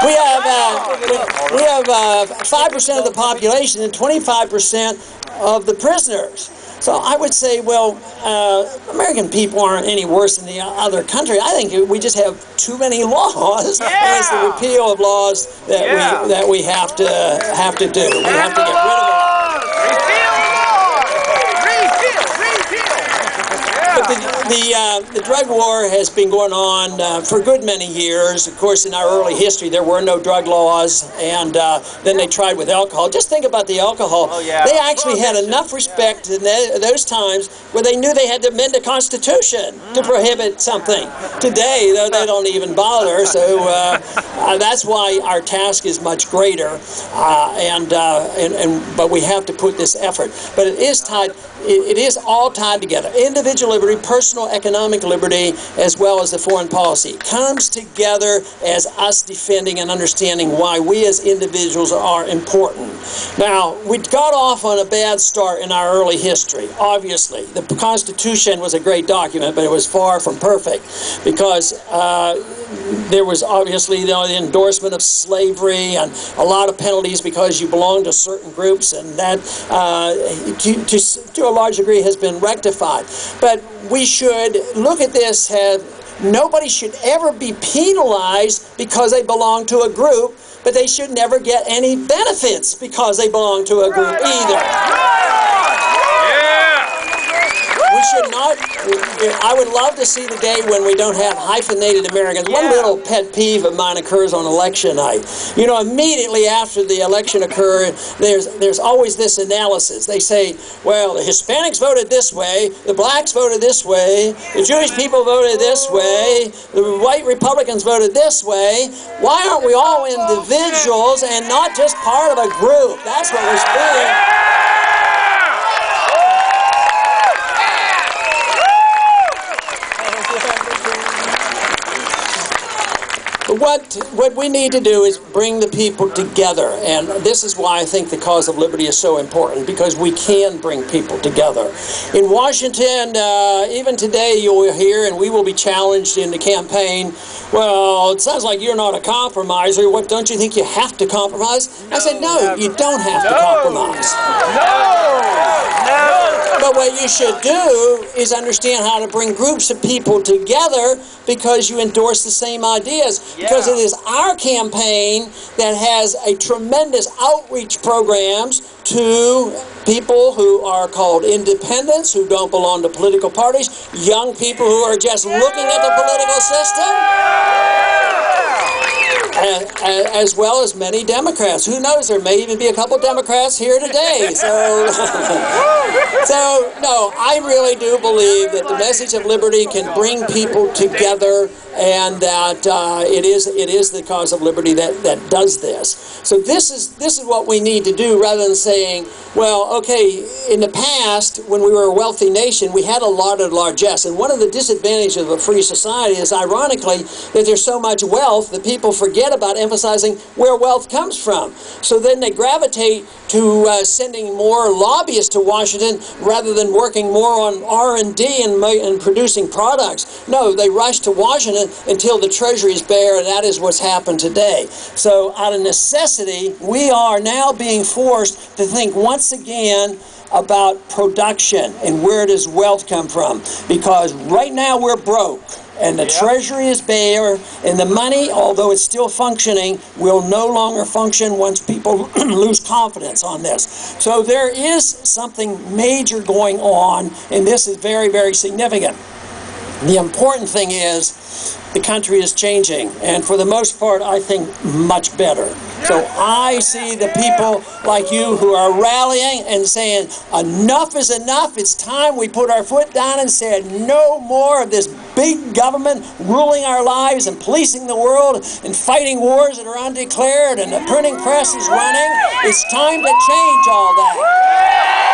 we have 5% of the population and 25% of the prisoners. So I would say, well, American people aren't any worse than the other country. I think we just have too many laws, and it's the repeal of laws that we have to do. We have to get rid of them. But the drug war has been going on for a good many years. Of course, in our early history, there were no drug laws, and then they tried with alcohol. Just think about the alcohol. Oh, yeah. They actually had enough respect in those times where they knew they had to amend the Constitution to prohibit something. Today, though, they don't even bother, so that's why our task is much greater, but we have to put this effort. But it is tied. It is all tied together. Individual liberty, personal economic liberty, as well as the foreign policy comes together as us defending and understanding why we as individuals are important. Now, we got off on a bad start in our early history. Obviously, the Constitution was a great document, but it was far from perfect because there was obviously the endorsement of slavery and a lot of penalties because you belong to certain groups, and that to a large degree has been rectified. But we should look at this as nobody should ever be penalized because they belong to a group, but they should never get any benefits because they belong to a group either. We should not. I would love to see the day when we don't have hyphenated Americans. One little pet peeve of mine occurs on election night. You know, immediately after the election occurred, there's always this analysis. They say, well, the Hispanics voted this way, the blacks voted this way, the Jewish people voted this way, the white Republicans voted this way. Why aren't we all individuals and not just part of a group? That's what we're saying. What we need to do is bring the people together, and this is why I think the cause of liberty is so important, because we can bring people together. In Washington, even today you will hear, and we will be challenged in the campaign, well, it sounds like you're not a compromiser. What, don't you think you have to compromise? I said, no, you don't have to compromise. But what you should do is understand how to bring groups of people together because you endorse the same ideas. Because it is our campaign that has a tremendous outreach programs to people who are called independents, who don't belong to political parties, young people who are just looking at the political system. As well as many Democrats. Who knows, there may even be a couple Democrats here today. So no, I really do believe that the message of liberty can bring people together, and that it is the cause of liberty that does this. So this is what we need to do, rather than saying, well, okay, in the past, when we were a wealthy nation, we had a lot of largesse. And one of the disadvantages of a free society is, ironically, that there's so much wealth that people forget about emphasizing where wealth comes from. So then they gravitate to sending more lobbyists to Washington rather than working more on R&D and producing products. No, they rush to Washington until the treasury is bare, and that is what's happened today. So out of necessity, we are now being forced to think once again about production and where does wealth come from. Because right now we're broke, and the treasury is bare, and the money, although it's still functioning, will no longer function once people lose confidence on this. So there is something major going on, and this is very, very significant. The important thing is the country is changing, and for the most part, I think much better. So I see the people like you who are rallying and saying, enough is enough. It's time we put our foot down and said, no more of this big government ruling our lives and policing the world and fighting wars that are undeclared and the printing press is running. It's time to change all that.